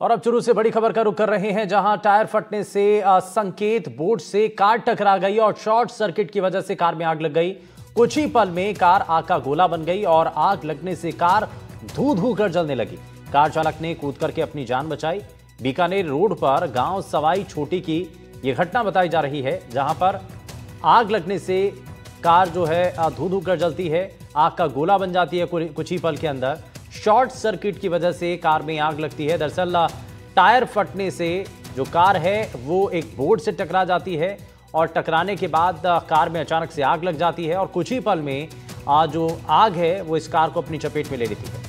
और अब चुरू से बड़ी खबर का रुख कर रहे हैं, जहां टायर फटने से संकेत बोर्ड से कार टकरा गई और शॉर्ट सर्किट की वजह से कार में आग लग गई। कुछ ही पल में कार आग का गोला बन गई और आग लगने से कार धू धू कर जलने लगी। कार चालक ने कूद करके अपनी जान बचाई। बीकानेर रोड पर गांव सवाई छोटी की यह घटना बताई जा रही है, जहां पर आग लगने से कार जो है धू धू कर जलती है, आग का गोला बन जाती है कुछ ही पल के अंदर। शॉर्ट सर्किट की वजह से कार में आग लगती है। दरअसल टायर फटने से जो कार है वो एक बोर्ड से टकरा जाती है और टकराने के बाद कार में अचानक से आग लग जाती है और कुछ ही पल में जो आग है वो इस कार को अपनी चपेट में ले लेती है।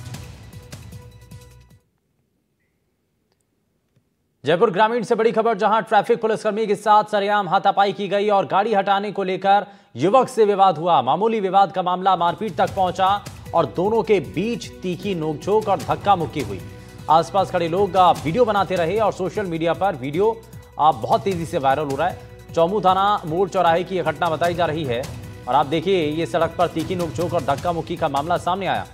जयपुर ग्रामीण से बड़ी खबर, जहां ट्रैफिक पुलिसकर्मी के साथ सरेआम हाथापाई की गई और गाड़ी हटाने को लेकर युवक से विवाद हुआ। मामूली विवाद का मामला मारपीट तक पहुंचा और दोनों के बीच तीखी नोकझोंक और धक्का मुक्की हुई। आसपास खड़े लोग वीडियो बनाते रहे और सोशल मीडिया पर वीडियो बहुत तेजी से वायरल हो रहा है। चौमू थाना मोड़ चौराहे की यह घटना बताई जा रही है और आप देखिए ये सड़क पर तीखी नोकझोंक और धक्का मुक्की का मामला सामने आया।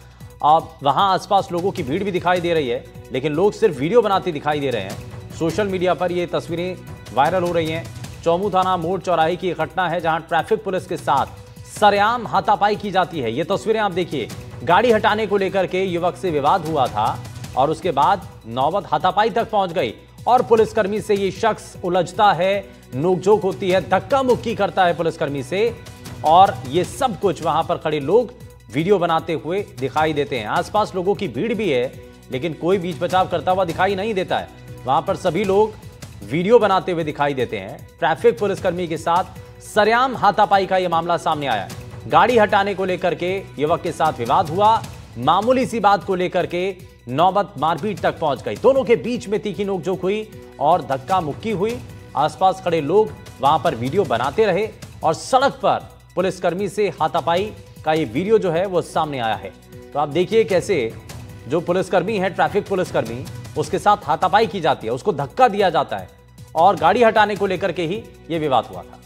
अब वहां आसपास लोगों की भीड़ भी दिखाई दे रही है, लेकिन लोग सिर्फ वीडियो बनाते दिखाई दे रहे हैं। सोशल मीडिया पर ये तस्वीरें वायरल हो रही हैं। चौमू थाना मोड़ चौराहे की घटना है, जहां ट्रैफिक पुलिस के साथ सरेआम हाथापाई की जाती है। ये तस्वीरें आप देखिए, गाड़ी हटाने को लेकर के युवक से विवाद हुआ था और उसके बाद नौबत हाथापाई तक पहुंच गई और पुलिसकर्मी से ये शख्स उलझता है, नोकझोंक होती है, धक्का मुक्की करता है पुलिसकर्मी से और ये सब कुछ वहां पर खड़े लोग वीडियो बनाते हुए दिखाई देते हैं। आसपास लोगों की भीड़ भी है, लेकिन कोई बीच बचाव करता हुआ दिखाई नहीं देता है। वहां पर सभी लोग वीडियो बनाते हुए दिखाई देते हैं। ट्रैफिक पुलिसकर्मी के साथ सरेआम हाथापाई का यह मामला सामने आया है। गाड़ी हटाने को लेकर के युवक के साथ विवाद हुआ, मामूली सी बात को लेकर के नौबत मारपीट तक पहुंच गई। दोनों के बीच में तीखी नोकझोंक हुई और धक्का मुक्की हुई। आसपास खड़े लोग वहां पर वीडियो बनाते रहे और सड़क पर पुलिसकर्मी से हाथापाई का ये वीडियो जो है वो सामने आया है। तो आप देखिए कैसे जो पुलिसकर्मी है, ट्रैफिक पुलिसकर्मी, उसके साथ हाथापाई की जाती है, उसको धक्का दिया जाता है और गाड़ी हटाने को लेकर के ही यह विवाद हुआ था।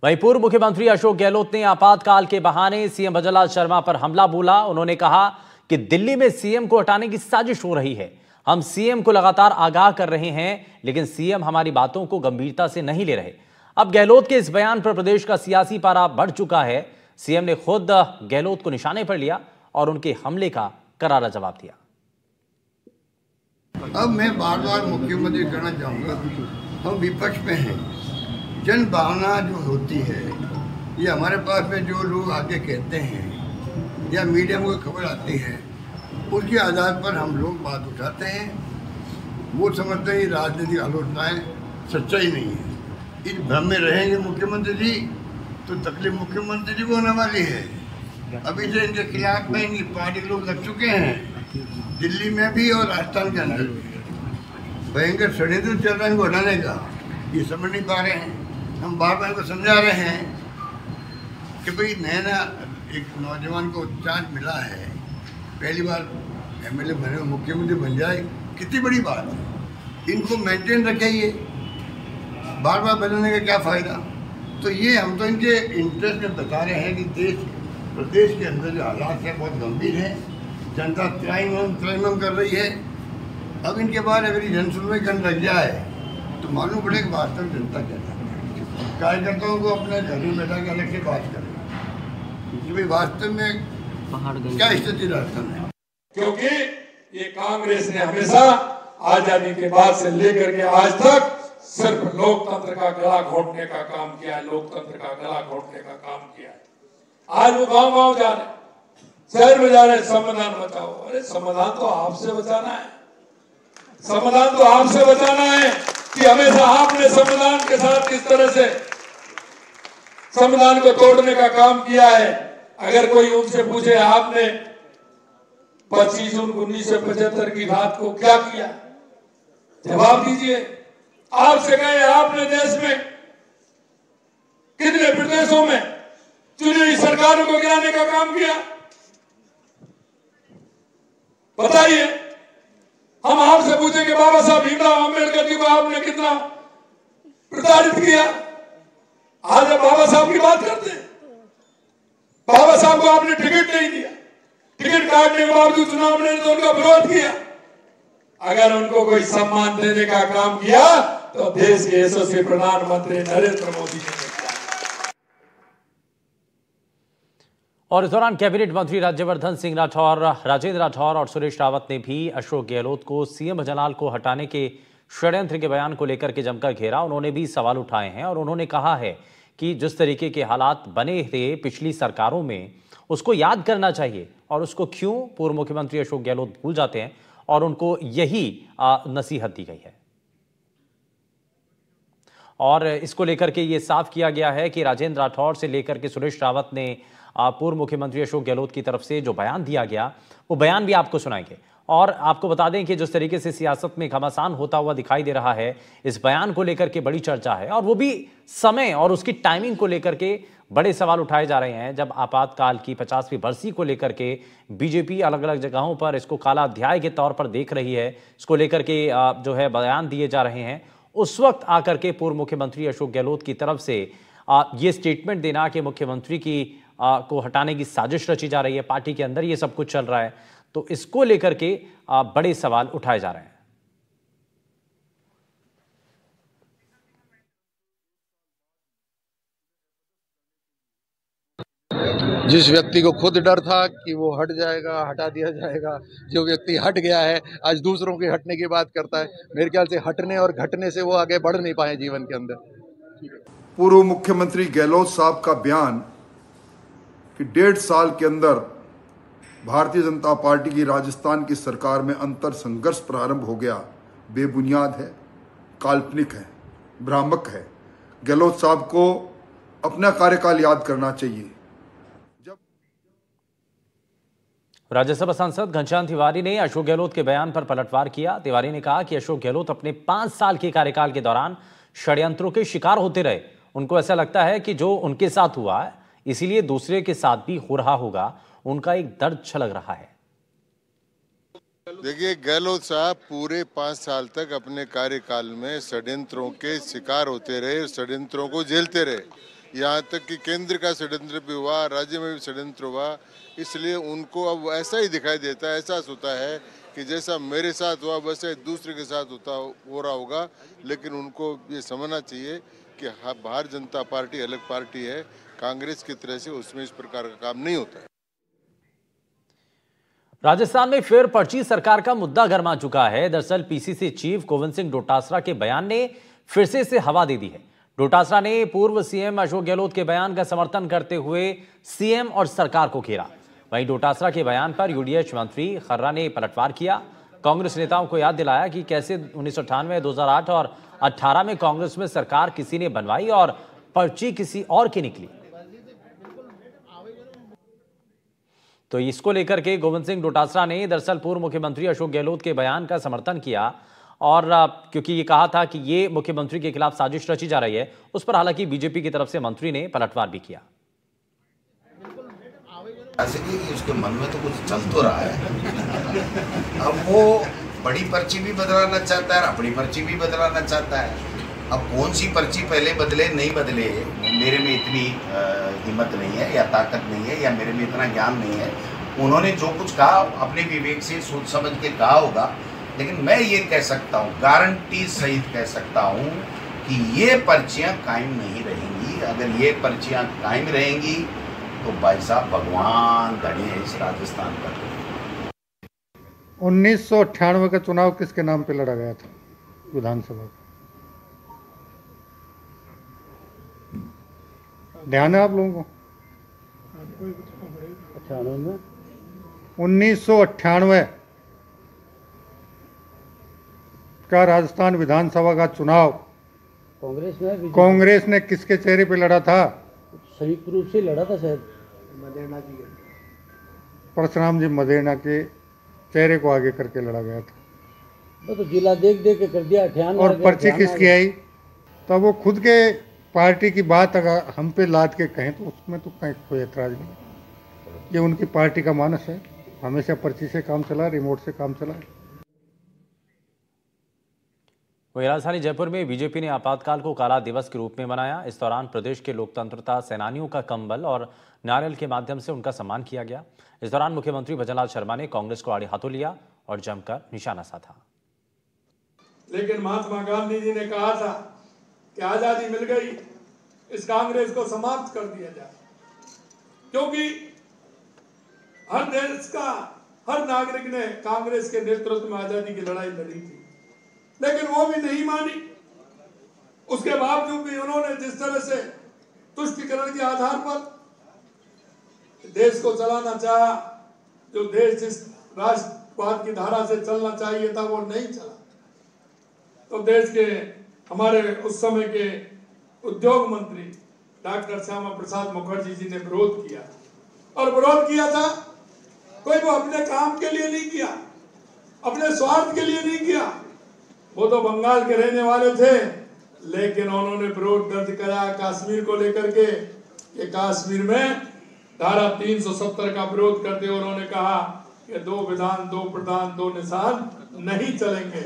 वहीं पूर्व मुख्यमंत्री अशोक गहलोत ने आपातकाल के बहाने सीएम भजनलाल शर्मा पर हमला बोला। उन्होंने कहा कि दिल्ली में सीएम को हटाने की साजिश हो रही है। हम सीएम को लगातार आगाह कर रहे हैं, लेकिन सीएम हमारी बातों को गंभीरता से नहीं ले रहे। अब गहलोत के इस बयान पर प्रदेश का सियासी पारा बढ़ चुका है। सीएम ने खुद गहलोत को निशाने पर लिया और उनके हमले का करारा जवाब दिया। अब मैं बार बार मुख्यमंत्री कहना चाहूँगा, हम विपक्ष में हैं। जन भावना जो होती है, ये हमारे पास में जो लोग आके कहते हैं या मीडिया में खबर आती है, उसके आधार पर हम लोग बात उठाते हैं। वो समझते हैं राजनीतिक आलोचनाएं सच्चाई नहीं है। इस भ्रम में रहेंगे मुख्यमंत्री जी तो तकलीफ मुख्यमंत्री जी को होने वाली है। अभी से इनके खिलाफ में इनकी पार्टी के लोग लग चुके हैं, दिल्ली में भी और राजस्थान के अंदर भी भयंकर षड्यंत्र चल रहा है इनको हटाने का। ये समझ नहीं पा रहे हैं। हम बार बार इनको समझा रहे हैं कि भाई नया एक नौजवान को चांस मिला है, पहली बार एमएलए बने, मुख्यमंत्री बन जाए, कितनी बड़ी बात है। इनको मेंटेन रखिए, बार बार बदलने का क्या फ़ायदा। तो ये हम तो इनके इंटरेस्ट में बता रहे हैं कि प्रदेश के अंदर जो हालात है बहुत गंभीर है। जनता त्राहिमाम कर रही है। अब इनके बाद अगर जन सुनवाई करने लग जाए तो मालूम पड़ेगा वास्तव में जनता क्या चाहती है। कार्यकर्ताओं को अपने घर में बैठा के अलग से बात करें कि भाई वास्तव में क्या स्थिति राजस्थान है। क्योंकि ये कांग्रेस ने हमेशा आजादी के बाद से लेकर के आज तक सिर्फ लोकतंत्र का गला घोटने का काम किया है, लोकतंत्र का गला घोटने का काम किया है। आज वो गांव गांव जा रहे, शहर में जा रहे, संविधान बचाओ। अरे संविधान तो आपसे बचाना है, संविधान तो आपसे बचाना है कि हमेशा आपने संविधान के साथ किस तरह से संविधान को तोड़ने का काम किया है। अगर कोई उनसे पूछे आपने 25 जून 1975 की रात को क्या किया, जवाब दीजिए। आपसे कहे आपने देश में कितने प्रदेशों में चुनी हुई सरकारों को गिराने का काम किया, बताइए। हम आपसे पूछेंगे बाबा साहब भीमराव अंबेडकर जी को आपने कितना प्रताड़ित किया। आज हम बाबा साहब की बात करते हैं, बाबा साहब को आपने टिकट नहीं दिया, टिकट काटने के बावजूद चुनाव ने तो उनका विरोध किया। अगर उनको कोई सम्मान देने का काम किया तो देश के यशस्वी प्रधानमंत्री नरेंद्र मोदी ने किया। और इस दौरान कैबिनेट मंत्री राज्यवर्धन सिंह राठौर, राजेंद्र राठौर और सुरेश रावत ने भी अशोक गहलोत को सीएम भजनलाल को हटाने के षड्यंत्र के बयान को लेकर के जमकर घेरा। उन्होंने भी सवाल उठाए हैं और उन्होंने कहा है कि जिस तरीके के हालात बने थे पिछली सरकारों में, उसको याद करना चाहिए और उसको क्यों पूर्व मुख्यमंत्री अशोक गहलोत भूल जाते हैं, और उनको यही नसीहत दी गई है। और इसको लेकर के ये साफ किया गया है कि राजेंद्र राठौर से लेकर के सुरेश रावत ने पूर्व मुख्यमंत्री अशोक गहलोत की तरफ से जो बयान दिया गया, वो बयान भी आपको सुनाएंगे। और आपको बता दें कि जिस तरीके से सियासत में घमासान होता हुआ दिखाई दे रहा है, इस बयान को लेकर के बड़ी चर्चा है और वो भी समय और उसकी टाइमिंग को लेकर के बड़े सवाल उठाए जा रहे हैं। जब आपातकाल की 50वीं बरसी को लेकर के बीजेपी अलग अलग जगहों पर इसको काला अध्याय के तौर पर देख रही है, इसको लेकर के जो है बयान दिए जा रहे हैं, उस वक्त आकर के पूर्व मुख्यमंत्री अशोक गहलोत की तरफ से ये स्टेटमेंट देना कि मुख्यमंत्री की को हटाने की साजिश रची जा रही है, पार्टी के अंदर ये सब कुछ चल रहा है, तो इसको लेकर के बड़े सवाल उठाए जा रहे हैं। जिस व्यक्ति को खुद डर था कि वो हट जाएगा, हटा दिया जाएगा, जो व्यक्ति हट गया है आज दूसरों के हटने की बात करता है। मेरे ख्याल से हटने और घटने से वो आगे बढ़ नहीं पाए जीवन के अंदर। पूर्व मुख्यमंत्री गहलोत साहब का बयान कि 1.5 साल के अंदर भारतीय जनता पार्टी की राजस्थान की सरकार में अंतर संघर्ष प्रारंभ हो गया, बेबुनियाद है, काल्पनिक है, भ्रामक है। गहलोत साहब को अपना कार्यकाल याद करना चाहिए। राज्यसभा सांसद घनश्याम तिवारी ने अशोक गहलोत के बयान पर पलटवार किया। तिवारी ने कहा कि अशोक गहलोत अपने 5 साल के कार्यकाल के दौरान षड्यंत्रों के शिकार होते रहे। उनको ऐसा लगता है कि जो उनके साथ हुआ है इसीलिए दूसरे के साथ भी हो रहा होगा। उनका एक दर्द छलक रहा है। देखिए, गहलोत साहब पूरे 5 साल तक अपने कार्यकाल में षड्यंत्रों के शिकार होते रहे, षड्यंत्रों को झेलते रहे। यहाँ तक कि केंद्र का षड्यंत्र भी हुआ, राज्य में भी षड्यंत्र हुआ। इसलिए उनको अब ऐसा ही दिखाई देता है, एहसास होता है कि जैसा मेरे साथ हुआ वैसे दूसरे के साथ हो रहा होगा। लेकिन उनको ये समझना चाहिए कि भारतीय जनता पार्टी अलग पार्टी है, कांग्रेस की तरह से उसमें इस प्रकार का काम नहीं होता है। राजस्थान में फिर पर्ची सरकार का मुद्दा गर्मा चुका है। दरअसल पीसीसी चीफ गोविंद सिंह डोटासरा के बयान ने फिर से हवा दे दी है। डोटासरा ने पूर्व सीएम अशोक गहलोत के बयान का समर्थन करते हुए सीएम और सरकार को घेरा। वहीं डोटासरा के बयान पर यूडीएच मंत्री खर्रा ने पलटवार किया। कांग्रेस नेताओं को याद दिलाया कि कैसे 1998, 2008 और 18 में कांग्रेस में सरकार किसी ने बनवाई और पर्ची किसी और की निकली। तो इसको लेकर के गोविंद सिंह डोटासरा ने दरअसल पूर्व मुख्यमंत्री अशोक गहलोत के बयान का समर्थन किया और क्योंकि ये कहा था कि ये मुख्यमंत्री के खिलाफ साजिश रची जा रही है, उस पर हालांकि बीजेपी की तरफ से मंत्री ने पलटवार भी किया। ऐसे कि उसके मन में तो कुछ चल तो रहा है। अब वो बड़ी पर्ची भी बदलाना चाहता है, अपनी पर्ची भी बदलाना चाहता है। अब कौन सी पर्ची पहले बदले नहीं बदले, मेरे में इतनी हिम्मत नहीं है या ताकत नहीं है या मेरे में इतना ज्ञान नहीं है। उन्होंने जो कुछ कहा अपने विवेक से सोच समझ के कहा होगा। लेकिन मैं ये कह सकता हूँ, गारंटी सहित कह सकता हूँ कि ये पर्चियाँ कायम नहीं रहेंगी। अगर ये पर्चियाँ कायम रहेंगी तो भाई साहब भगवान धनी है इस राजस्थान पर। 1998 का चुनाव किसके नाम पे लड़ा गया था विधानसभा का? ध्यान है आप लोगों को? 1998 का राजस्थान विधानसभा का चुनाव कांग्रेस ने किसके चेहरे पे लड़ा था? संयुक्त रूप से लड़ा था शायद मदेरणा जी, परशुराम जी मदेरणा के चेहरे को आगे करके लड़ा गया था। तो जिला देख के कर दिया 98। और पर्ची किसकी आई? तब वो खुद के पार्टी की बात अगर हम पे लाद के कहें तो उसमें तो कहीं कोई एतराज नहीं। ये उनकी पार्टी का मानस है, हमेशा पर्ची से काम चला, रिमोट से काम चला। वहीं राजधानी जयपुर में बीजेपी ने आपातकाल को काला दिवस के रूप में मनाया। इस दौरान प्रदेश के लोकतंत्रता सेनानियों का कंबल और नारियल के माध्यम से उनका सम्मान किया गया। इस दौरान मुख्यमंत्री भजनलाल शर्मा ने कांग्रेस को आड़े हाथों लिया और जमकर निशाना साधा। लेकिन महात्मा गांधी जी ने कहा था कि आजादी मिल गई, इस कांग्रेस को समाप्त कर दिया जाए, क्योंकि हर देश का हर नागरिक ने कांग्रेस के नेतृत्व में आजादी की लड़ाई लड़ी थी, लेकिन वो भी नहीं मानी। उसके बावजूद भी उन्होंने जिस तरह से तुष्टीकरण के आधार पर देश को चलाना चाहा, जो देश जिस राष्ट्रवाद की धारा से चलना चाहिए था वो नहीं चला, तो देश के हमारे उस समय के उद्योग मंत्री डॉक्टर श्यामा प्रसाद मुखर्जी जी ने विरोध किया, और विरोध किया था कोई वो अपने काम के लिए नहीं किया, अपने स्वार्थ के लिए नहीं किया। वो तो बंगाल के रहने वाले थे, लेकिन उन्होंने विरोध दर्ज कराया कश्मीर को लेकर के कि कश्मीर में धारा 370 का विरोध करते हुए उन्होंने कहा कि 2 विधान 2 प्रधान 2 निशान नहीं चलेंगे।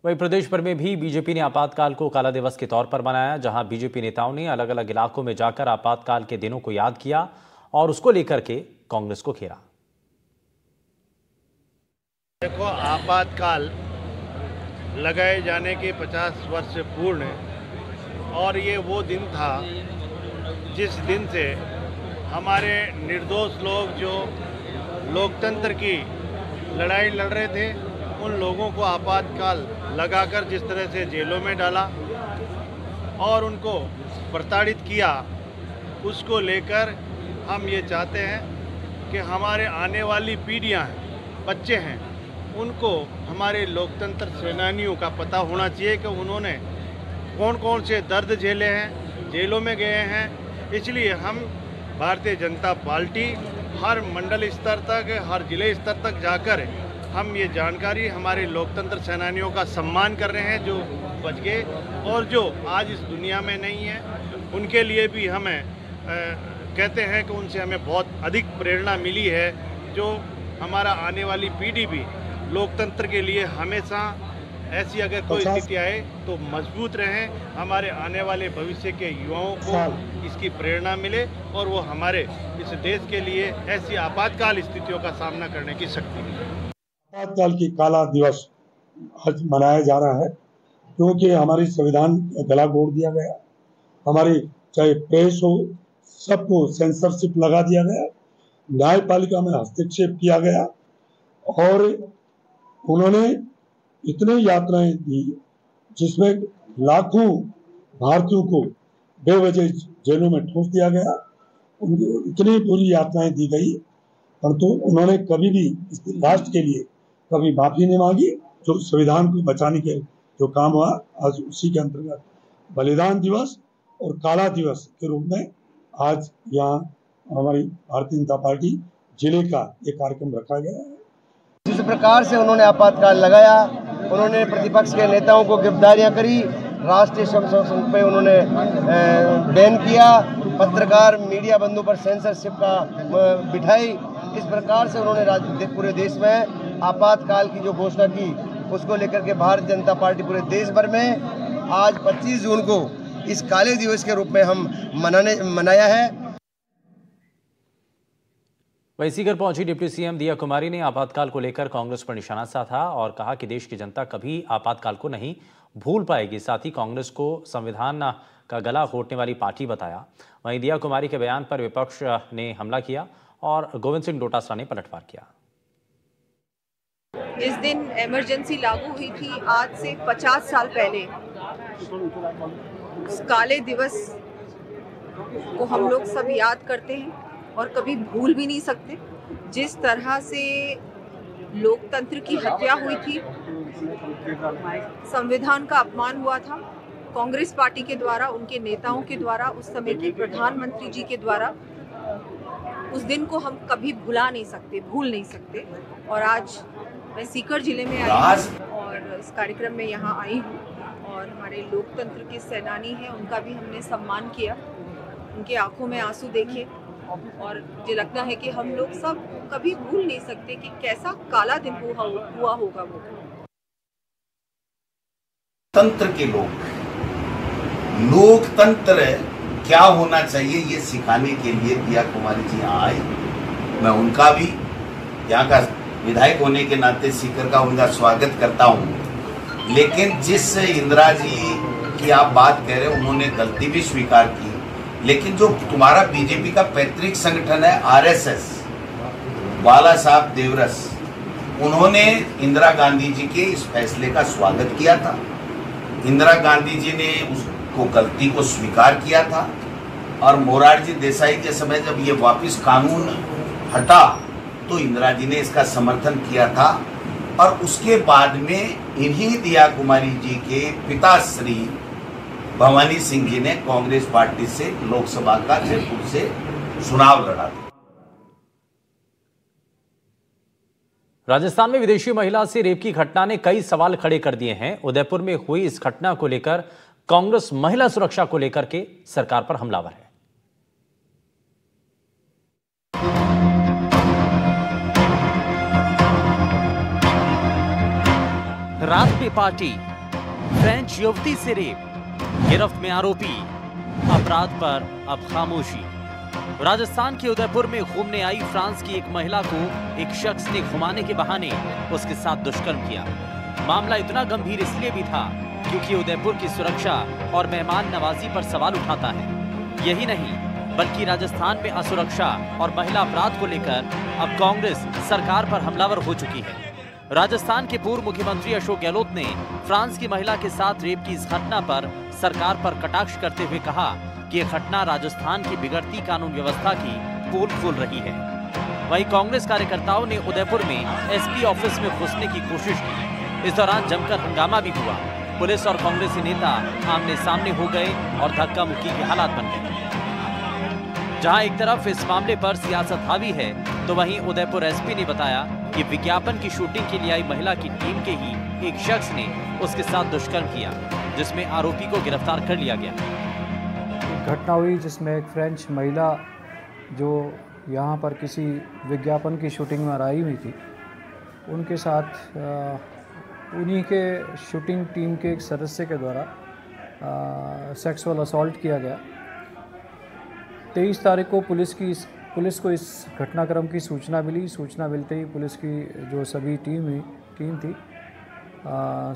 वहीं प्रदेश भर में भी बीजेपी ने आपातकाल को काला दिवस के तौर पर मनाया, जहां बीजेपी नेताओं ने अलग अलग इलाकों में जाकर आपातकाल के दिनों को याद किया और उसको लेकर के कांग्रेस को घेरा। देखो, आपातकाल लगाए जाने के 50 वर्ष पूर्ण और ये वो दिन था जिस दिन से हमारे निर्दोष लोग जो लोकतंत्र की लड़ाई लड़ रहे थे, उन लोगों को आपातकाल लगाकर जिस तरह से जेलों में डाला और उनको प्रताड़ित किया, उसको लेकर हम ये चाहते हैं कि हमारे आने वाली पीढ़ियां हैं, बच्चे हैं, उनको हमारे लोकतंत्र सेनानियों का पता होना चाहिए कि उन्होंने कौन कौन से दर्द झेले हैं, जेलों में गए हैं। इसलिए हम भारतीय जनता पार्टी हर मंडल स्तर तक, हर जिले स्तर तक जाकर हम ये जानकारी हमारे लोकतंत्र सेनानियों का सम्मान कर रहे हैं जो बच गए और जो आज इस दुनिया में नहीं है। उनके लिए भी हमें कहते हैं कि उनसे हमें बहुत अधिक प्रेरणा मिली है, जो हमारा आने वाली पीढ़ी भी लोकतंत्र के लिए हमेशा ऐसी अगर कोई स्थिति आए तो मजबूत रहें, हमारे आने वाले भविष्य के युवाओं को इसकी प्रेरणा मिले और वो हमारे इस देश के लिए ऐसी आपातकाल स्थितियों का सामना करने की शक्ति मिले। आपातकाल की काला दिवस आज मनाया जा रहा है क्योंकि हमारी संविधान गला घोट दिया गया, हमारी चाहे प्रेस हो सबको सेंसरशिप लगा दिया गया, न्यायपालिका में हस्तक्षेप किया गया और उन्होंने इतने यातनाएं दी जिसमें लाखों भारतीयों को बेवजह जेलों में ठूंस दिया गया। इतनी बुरी यातनाएं दी गई, परंतु उन्होंने कभी भी इस राष्ट्र के लिए कभी माफी नहीं मांगी। जो संविधान को बचाने के जो काम हुआ, आज उसी के अंतर्गत बलिदान दिवस और काला दिवस के रूप में आज यहाँ हमारी भारतीय जनता पार्टी जिले का ये कार्यक्रम रखा गया है। जिस प्रकार से उन्होंने आपातकाल लगाया, उन्होंने प्रतिपक्ष के नेताओं को गिरफ्तारियां करी, राष्ट्रीय संघ पे उन्होंने बैन किया, पत्रकार मीडिया बंधु पर सेंसरशिप का बिठाई। इस प्रकार से उन्होंने पूरे देश में आपातकाल की जो घोषणा की, उसको लेकर के भारतीय जनता पार्टी पूरे देश भर में आज 25 जून को इस काले दिवस के रूप में हम मनाया है। वहीं सीकर पहुंची डिप्टी सीएम दिया कुमारी ने आपातकाल को लेकर कांग्रेस पर निशाना साधा और कहा कि देश की जनता कभी आपातकाल को नहीं भूल पाएगी। साथ ही कांग्रेस को संविधान का गला घोटने वाली पार्टी बताया। वहीं दिया कुमारी के बयान पर विपक्ष ने हमला किया और गोविंद सिंह डोटासरा ने पलटवार किया। जिस दिन इमरजेंसी लागू हुई थी आज से 50 साल पहले, उस काले दिवस को हम लोग सब याद करते हैं और कभी भूल भी नहीं सकते। जिस तरह से लोकतंत्र की हत्या हुई थी, संविधान का अपमान हुआ था कांग्रेस पार्टी के द्वारा, उनके नेताओं के द्वारा, उस समय के प्रधानमंत्री जी के द्वारा, उस दिन को हम कभी भुला नहीं सकते, भूल नहीं सकते। और आज मैं सीकर जिले में आई हूँ और इस कार्यक्रम में यहाँ आई हूँ और हमारे लोकतंत्र के सेनानी हैं, उनका भी हमने सम्मान किया, उनके आंखों में आंसू देखे और मुझे लगता है कि हम लोग सब कभी भूल नहीं सकते कि कैसा काला दिन हुआ होगा वो। तंत्र के लोग, लोकतंत्र क्या होना चाहिए ये सिखाने के लिए दिया कुमारी जी यहाँ आए। मैं उनका भी यहाँ का विधायक होने के नाते सीकर का उनका स्वागत करता हूँ। लेकिन जिस इंदिरा जी की आप बात कह रहे हैं उन्होंने गलती भी स्वीकार की, लेकिन जो तुम्हारा बीजेपी का पैतृक संगठन है आरएसएस, बाला साहब देवरस, उन्होंने इंदिरा गांधी जी के इस फैसले का स्वागत किया था। इंदिरा गांधी जी ने उसको गलती को स्वीकार किया था और मोरारजी देसाई के समय जब ये वापस कानून हटा तो इंदिरा जी ने इसका समर्थन किया था। और उसके बाद में इन्हीं दिया कुमारी जी के पिता श्री भवानी सिंह जी ने कांग्रेस पार्टी से लोकसभा का जयपुर से चुनाव लड़ा था। राजस्थान में विदेशी महिला से रेप की घटना ने कई सवाल खड़े कर दिए हैं। उदयपुर में हुई इस घटना को लेकर कांग्रेस महिला सुरक्षा को लेकर के सरकार पर हमलावर है। रात में पार्टी, फ्रेंच युवती से रेप, गिरफ्त में आरोपी, अपराध पर अब खामोशी। राजस्थान के उदयपुर में घूमने आई फ्रांस की एक महिला को एक शख्स ने घुमाने के बहाने उसके साथ दुष्कर्म किया। मामला इतना गंभीर इसलिए भी था क्योंकि उदयपुर की सुरक्षा और मेहमान नवाजी पर सवाल उठाता है। यही नहीं बल्कि राजस्थान में असुरक्षा और महिला अपराध को लेकर अब कांग्रेस सरकार पर हमलावर हो चुकी है। राजस्थान के पूर्व मुख्यमंत्री अशोक गहलोत ने फ्रांस की महिला के साथ रेप की इस घटना पर सरकार पर कटाक्ष करते हुए कहा कि यह घटना राजस्थान की बिगड़ती कानून व्यवस्था की पोल खोल रही है। वहीं कांग्रेस कार्यकर्ताओं ने उदयपुर में एसपी ऑफिस में घुसने की कोशिश की। इस दौरान जमकर हंगामा भी हुआ। पुलिस और कांग्रेसी नेता आमने सामने हो गए और धक्का मुक्की के हालात बन गए। जहां एक तरफ इस मामले पर सियासत हावी है तो वहीं उदयपुर एसपी ने बताया कि विज्ञापन की शूटिंग के लिए आई महिला की टीम के ही एक शख्स ने उसके साथ दुष्कर्म किया, जिसमें आरोपी को गिरफ्तार कर लिया गया। घटना हुई जिसमें एक फ्रेंच महिला जो यहाँ पर किसी विज्ञापन की शूटिंग में आई हुई थी, उनके साथ उन्हीं के शूटिंग टीम के एक सदस्य के द्वारा सेक्सुअल असॉल्ट किया गया। 23 तारीख को पुलिस को इस घटनाक्रम की सूचना मिली। सूचना मिलते ही पुलिस की जो सभी टीम थी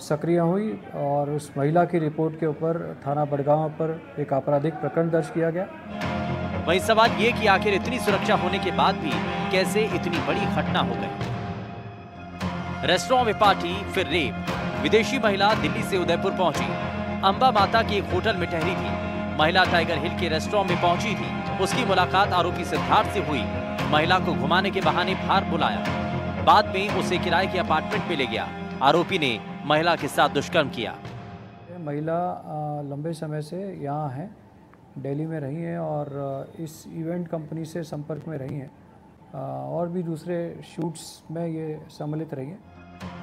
सक्रिय हुई और उस महिला की रिपोर्ट के ऊपर थाना बड़गांव पर एक आपराधिक प्रकरण दर्ज किया गया। वहीं सवाल ये कि आखिर इतनी सुरक्षा होने के बाद भी कैसे इतनी बड़ी घटना हो गई। रेस्टोरेंट में पार्टी, फिर रेप। विदेशी महिला दिल्ली से उदयपुर पहुंची। अंबा माता की एक होटल में ठहरी थी। महिला टाइगर हिल के रेस्टोरेंट में पहुंची थी। उसकी मुलाकात आरोपी सिद्धार्थ से हुई। महिला को घुमाने के बहाने बाहर बुलाया। बाद में उसे किराए के अपार्टमेंट में ले गया। आरोपी ने महिला के साथ दुष्कर्म किया। महिला लंबे समय से यहाँ है, दिल्ली में रही हैं और इस इवेंट कंपनी से संपर्क में रही हैं और भी दूसरे शूट्स में ये सम्मिलित रही हैं।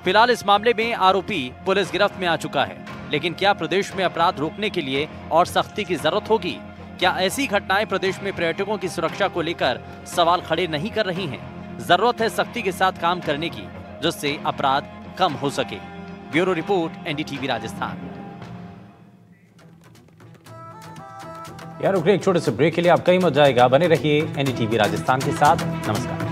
फिलहाल इस मामले में आरोपी पुलिस गिरफ्त में आ चुका है। लेकिन क्या प्रदेश में अपराध रोकने के लिए और सख्ती की जरूरत होगी? क्या ऐसी घटनाएं प्रदेश में पर्यटकों की सुरक्षा को लेकर सवाल खड़े नहीं कर रही हैं? जरूरत है सख्ती के साथ काम करने की, जिससे अपराध कम हो सके। Bureau report, NDTV Rajasthan. यार रुकिए एक छोटे से ब्रेक के लिए, आपका ही मत जाएगा। बने रहिए एनडीटीवी राजस्थान के साथ। नमस्कार।